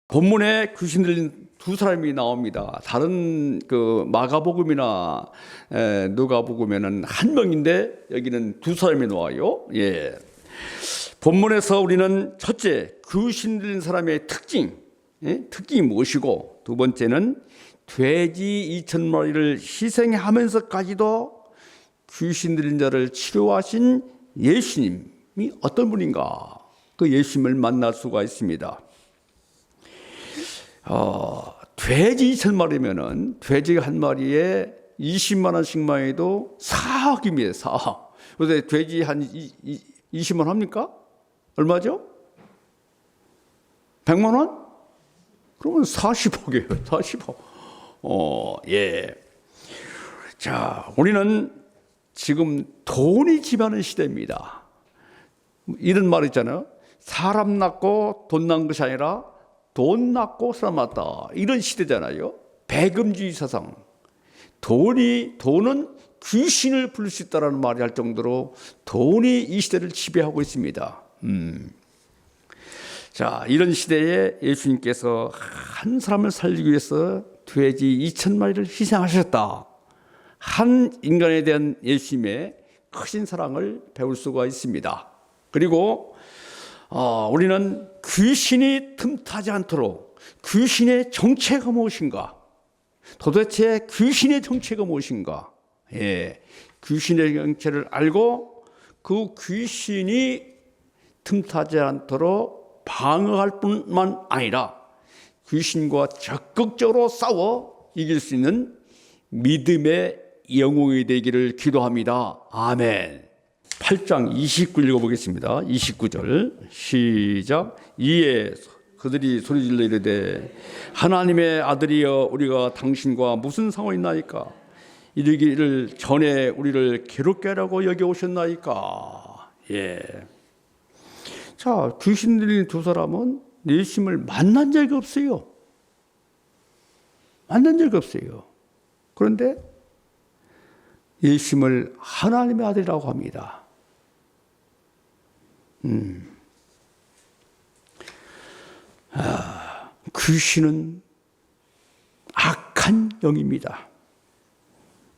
본문에 귀신 들린 두 사람이 나옵니다. 다른 그 마가복음이나 누가복음에는 한 명인데 여기는 두 사람이 나와요. 예. 본문에서 우리는 첫째, 귀신 들린 사람의 특징이 무엇이고, 두 번째는 돼지 2,000마리를 희생하면서까지도 귀신 들린 자를 치료하신 예수님이 어떤 분인가, 그 예수님을 만날 수가 있습니다. 돼지 2,000마리면은 돼지 한 마리에 20만 원씩만 해도 4억입니다. 4억. 그래서 돼지 한 20만 원 합니까? 얼마죠? 100만 원? 그러면 40억이에요. 40억. 예. 자, 우리는 지금 돈이 지배하는 시대입니다. 이런 말 있잖아요. 사람 낳고 돈 낳은 것이 아니라 돈 낳고 사람 낳았다. 이런 시대잖아요. 배금주의 사상. 돈은 귀신을 부를 수 있다는 말이 할 정도로 돈이 이 시대를 지배하고 있습니다. 자, 이런 시대에 예수님께서 한 사람을 살리기 위해서 돼지 2,000마리를 희생하셨다. 한 인간에 대한 예수님의 크신 사랑을 배울 수가 있습니다. 그리고 우리는 귀신이 틈타지 않도록 귀신의 정체가 무엇인가? 도대체 귀신의 정체가 무엇인가? 예, 귀신의 정체를 알고 그 귀신이 틈타지 않도록 방어할 뿐만 아니라 귀신과 적극적으로 싸워 이길 수 있는 믿음의 영웅이 되기를 기도합니다. 아멘. 8장 29절 읽어보겠습니다. 29절 시작. 이에 그들이 소리질러 이르되 하나님의 아들이여 우리가 당신과 무슨 상관이 있나이까? 이르기를 전에 우리를 괴롭게 하라고 여기 오셨나이까? 예. 자, 귀신 들린 두 사람은 예수님을 만난 적이 없어요. 만난 적이 없어요. 그런데 예수님을 하나님의 아들이라고 합니다. 귀신은 악한 영입니다.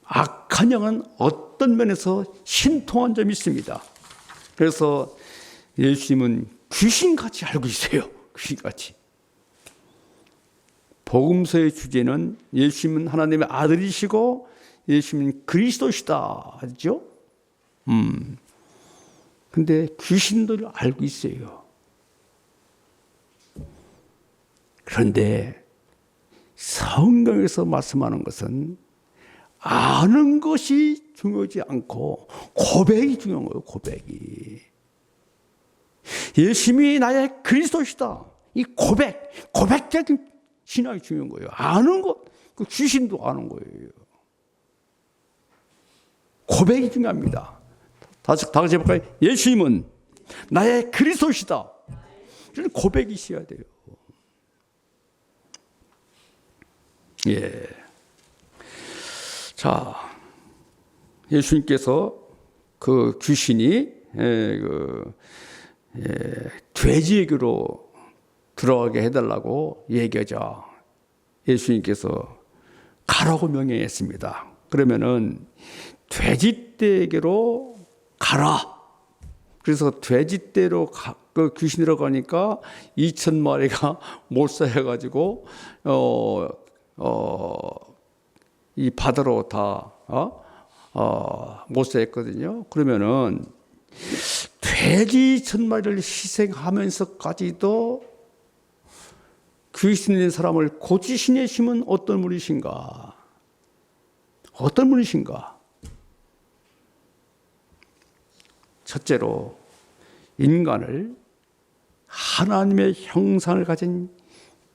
악한 영은 어떤 면에서 신통한 점이 있습니다. 그래서 예수님은 귀신같이 알고 있어요. 귀신같이. 복음서의 주제는 예수님은 하나님의 아들이시고 예수님은 그리스도시다 하죠. 근데 귀신들을 알고 있어요. 그런데 성경에서 말씀하는 것은 아는 것이 중요하지 않고 고백이 중요한 거예요. 고백이. 예수님이 나의 그리스도시다. 이 고백적인 신앙이 중요한 거예요. 아는 것, 그 귀신도 아는 거예요. 고백이 중요합니다. 다 같이 해볼까요? 예수님은 나의 그리스도시다. 이런 고백이 있어야 돼요. 예. 자, 예수님께서 그 귀신이 돼지에게로 들어가게 해달라고 얘기하자 예수님께서 가라고 명령했습니다. 그러면은 돼지떼에게로 가라. 그래서 돼지떼로 그 귀신으로 가니까 2,000마리가 몰살해가지고 이 바다로 다 몰살했거든요. 그러면은 돼지 2,000마리를 희생하면서까지도 귀신 있는 사람을 고치신 예수님은 어떤 분이신가? 어떤 분이신가? 첫째로 인간을 하나님의 형상을 가진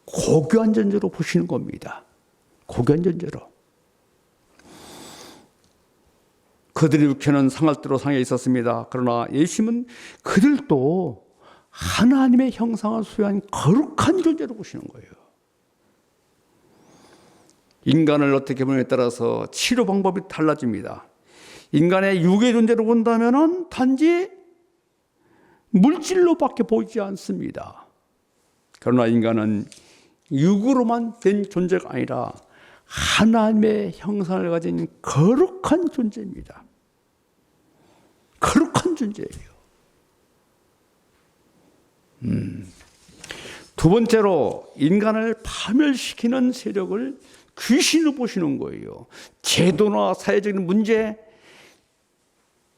고귀한 존재로 보시는 겁니다. 고귀한 존재로. 그들의 육체는 상할 대로 상해 있었습니다. 그러나 예수님은 그들도 하나님의 형상을 소유한 거룩한 존재로 보시는 거예요. 인간을 어떻게 보느냐에 따라서 치료 방법이 달라집니다. 인간의 육의 존재로 본다면 단지 물질로밖에 보이지 않습니다. 그러나 인간은 육으로만 된 존재가 아니라 하나님의 형상을 가진 거룩한 존재입니다. 거룩한 존재예요. 두 번째로 인간을 파멸시키는 세력을 귀신으로 보시는 거예요. 제도나 사회적인 문제,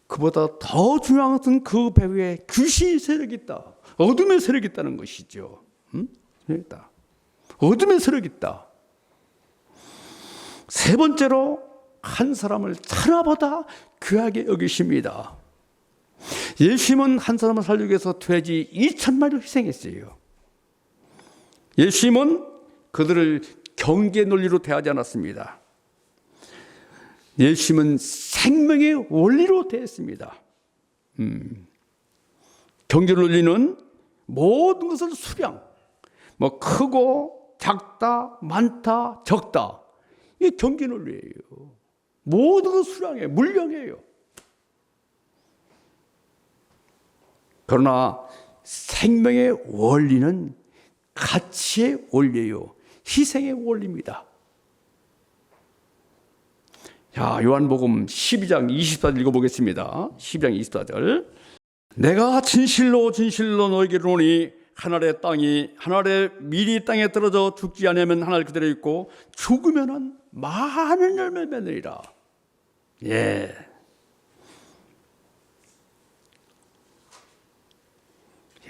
그보다 더 중요한 것은 그 배후에 귀신 세력이 있다. 어둠의 세력이 있다는 것이죠. 어둠의 세력이 있다. 세 번째로 한 사람을 하나보다 귀하게 여기십니다. 예수님은 한 사람을 살리기 위해서 돼지 2,000마리를 희생했어요. 예수님은 그들을 경계 논리로 대하지 않았습니다. 예수님은 생명의 원리로 대했습니다. 경제 논리는 모든 것을 수량, 뭐 크고 작다, 많다, 적다, 이게 경제 논리예요. 모든 것을 수량해, 물량이에요. 그러나 생명의 원리는 가치의 원리예요. 희생의 원리입니다. 자, 요한복음 12장 24절 읽어보겠습니다. 12장 24절. 내가 진실로 진실로 너에게 이르노니 한 알의 땅이 한 알의 밀이 땅에 떨어져 죽지 않으면 한 알 그대로 있고 죽으면은 많은 열매를 맺으리라. 예.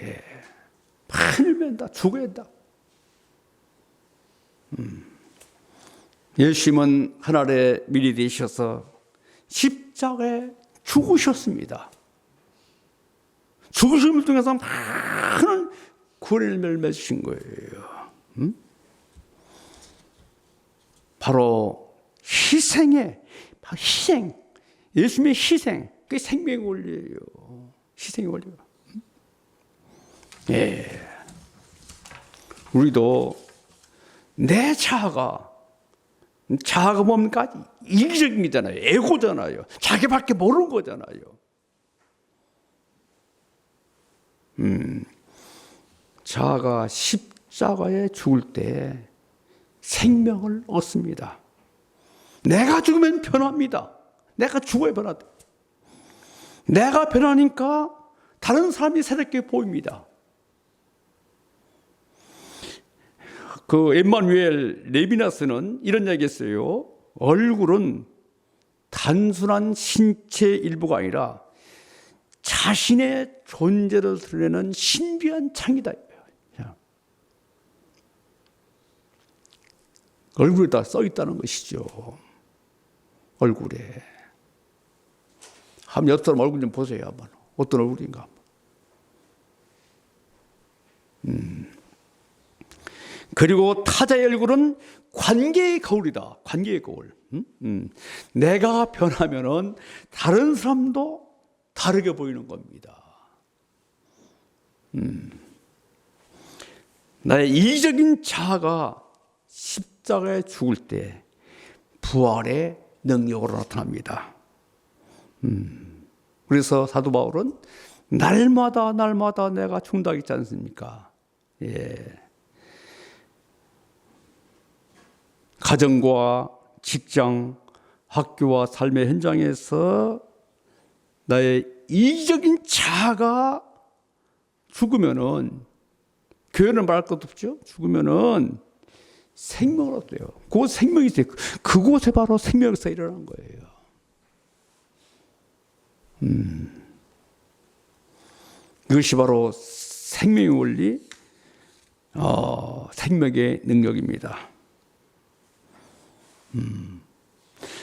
예. 많은 열매 맺다. 죽어야 한다. 예수님은 하늘의 밀이 되셔서 십자가에 죽으셨습니다. 죽으심을 통해서 많은 구원을 맺으신 거예요. 바로 희생의 희생, 예수님의 희생, 그게 생명의 원리예요. 희생의 원리가. 예. 우리도 내 자아가 뭡니까? 이기적인 거잖아요. 에고잖아요. 자기밖에 모르는 거잖아요. 자아가 십자가에 죽을 때 생명을 얻습니다. 내가 죽으면 변합니다. 내가 죽어야 변하다. 내가 변하니까 다른 사람이 새롭게 보입니다. 그 엠마누엘 레비나스는 이런 얘기했어요. 얼굴은 단순한 신체 일부가 아니라 자신의 존재를 드러내는 신비한 창이다. 얼굴에 다 써 있다는 것이죠. 얼굴에. 한번 옆 사람 얼굴 좀 보세요. 한번. 어떤 얼굴인가. 그리고 타자의 얼굴은 관계의 거울이다. 관계의 거울. 내가 변하면은 다른 사람도 다르게 보이는 겁니다. 나의 이기적인 자아가 십자가에 죽을 때 부활의 능력으로 나타납니다. 그래서 사도 바울은 날마다 내가 죽는다 했지 않습니까? 예. 가정과 직장, 학교와 삶의 현장에서 나의 이기적인 자아가 죽으면은, 교회는 말할 것도 없죠. 죽으면은 생명을 얻어요. 그 생명이 있어요. 그곳에 바로 생명에서 일어난 거예요. 이것이 바로 생명의 원리, 생명의 능력입니다.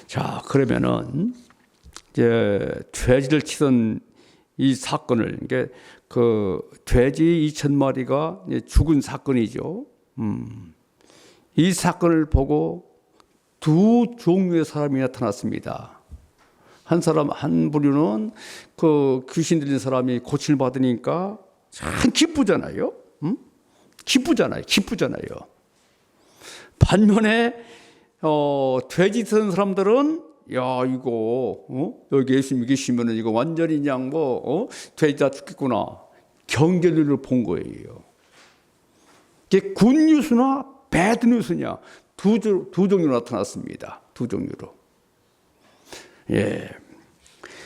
자, 그러면은 이제 돼지를 치던 이 사건을, 이게 그 돼지 2,000마리가 죽은 사건이죠. 이 사건을 보고 두 종류의 사람이 나타났습니다. 한 부류는 그 귀신 들린 사람이 고침을 받으니까 참 기쁘잖아요. 기쁘잖아요. 반면에 돼지 쓰는 사람들은 야, 이거 여기 예수님이 계시면은 이거 완전히 그냥 돼지다 죽겠구나. 경계를 본 거예요. 이게 굿뉴스나 배드 뉴스냐? 두 종류로 나타났습니다. 두 종류로. 예.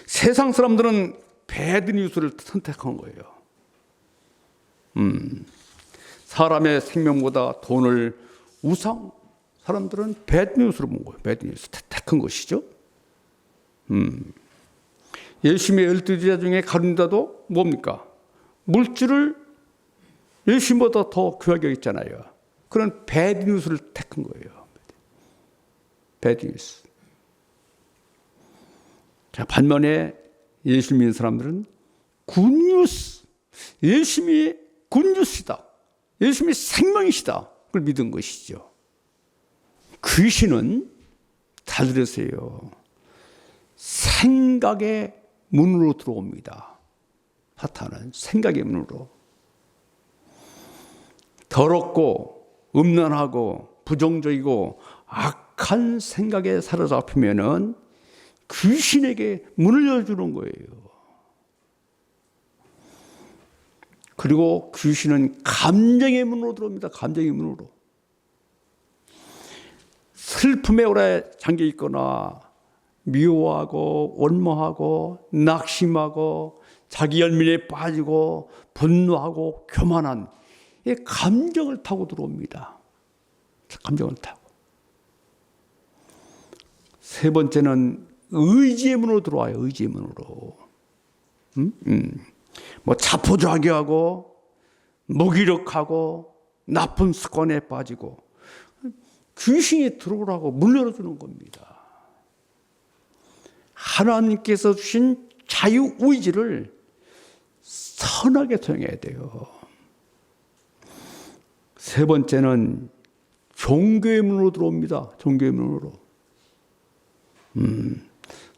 세상 사람들은 배드 뉴스를 선택한 거예요. 사람의 생명보다 돈을 우상, 사람들은 배드 뉴스로 본 거예요. 배드 뉴스 택한 것이죠. 예수님의 12제자 중에 가룟유다도 뭡니까? 물질을 예수님보다 더 귀하게 여겼잖아요. 그런 배드 뉴스를 택한 거예요. 배드 뉴스. 자, 반면에 예수 믿는 사람들은 굿뉴스, 예수님이 굿뉴스이다, 예수님이 생명이시다, 그걸 믿은 것이죠. 귀신은 잘 들으세요. 생각의 문으로 들어옵니다. 사탄은 생각의 문으로. 더럽고 음란하고 부정적이고 악한 생각에 사로잡히면은 귀신에게 문을 열어주는 거예요. 그리고 귀신은 감정의 문으로 들어옵니다. 감정의 문으로. 슬픔에 오래 잠겨 있거나 미워하고 원망하고 낙심하고 자기 연민에 빠지고 분노하고 교만한 이 감정을 타고 들어옵니다. 감정을 타고. 세 번째는 의지의 문으로 들어와요. 의지의 문으로. 뭐 자포자기하고 무기력하고 나쁜 습관에 빠지고 귀신이 들어오라고 문 열어주는 겁니다. 하나님께서 주신 자유의지를 선하게 사용해야 돼요. 세 번째는 종교의 문으로 들어옵니다. 종교의 문으로.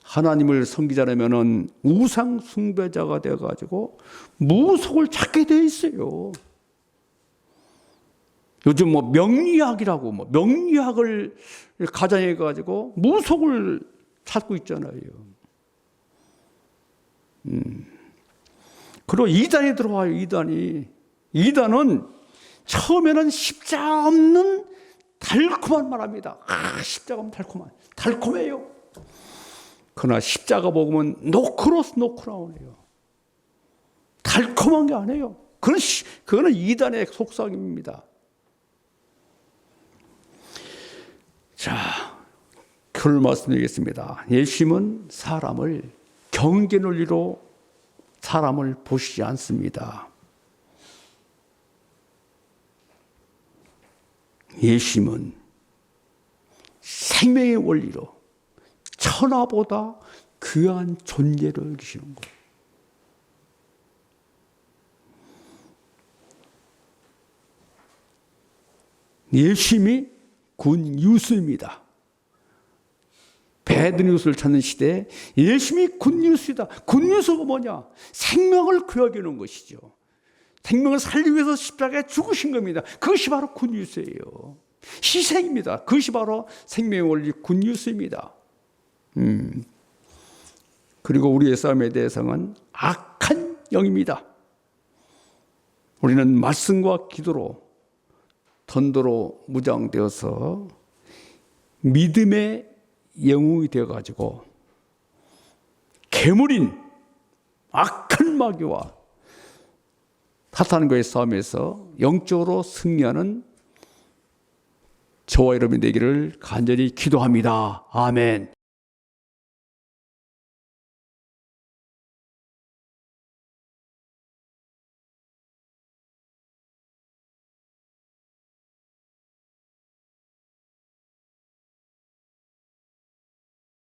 하나님을 섬기자라면은 우상 숭배자가 되어가지고 무속을 찾게 돼 있어요. 요즘 뭐 명리학이라고 뭐 명리학을 가장해가지고 무속을 찾고 있잖아요. 그리고 이단이 들어와요. 이단은 처음에는 십자가 없는 달콤한 말합니다. 십자가 없는 달콤해요. 그러나 십자가 먹으면 노크로스 노크라운이에요. 달콤한 게 아니에요. 그거는 이단의 속삭임입니다. 자, 결론 말씀드리겠습니다. 예수님은 사람을 경계 논리로 사람을 보시지 않습니다. 예수님은 생명의 원리로 천하보다 귀한 존재로 여기시는 거예요. 예수님이 굿뉴스입니다. 배드뉴스를 찾는 시대에 예수님이 굿뉴스이다. 굿뉴스가 뭐냐? 생명을 귀하게 여기는 것이죠. 생명을 살리기 위해서 십자가에 죽으신 겁니다. 그것이 바로 굿뉴스예요. 희생입니다. 그것이 바로 생명의 원리 굿뉴스입니다. 그리고 우리의 싸움의 대상은 악한 영입니다. 우리는 말씀과 기도로 전도로 무장되어서 믿음의 영웅이 되어가지고 괴물인 악한 마귀와 사탄과의 싸움에서 영적으로 승리하는 저와 여러분이 되기를 간절히 기도합니다. 아멘.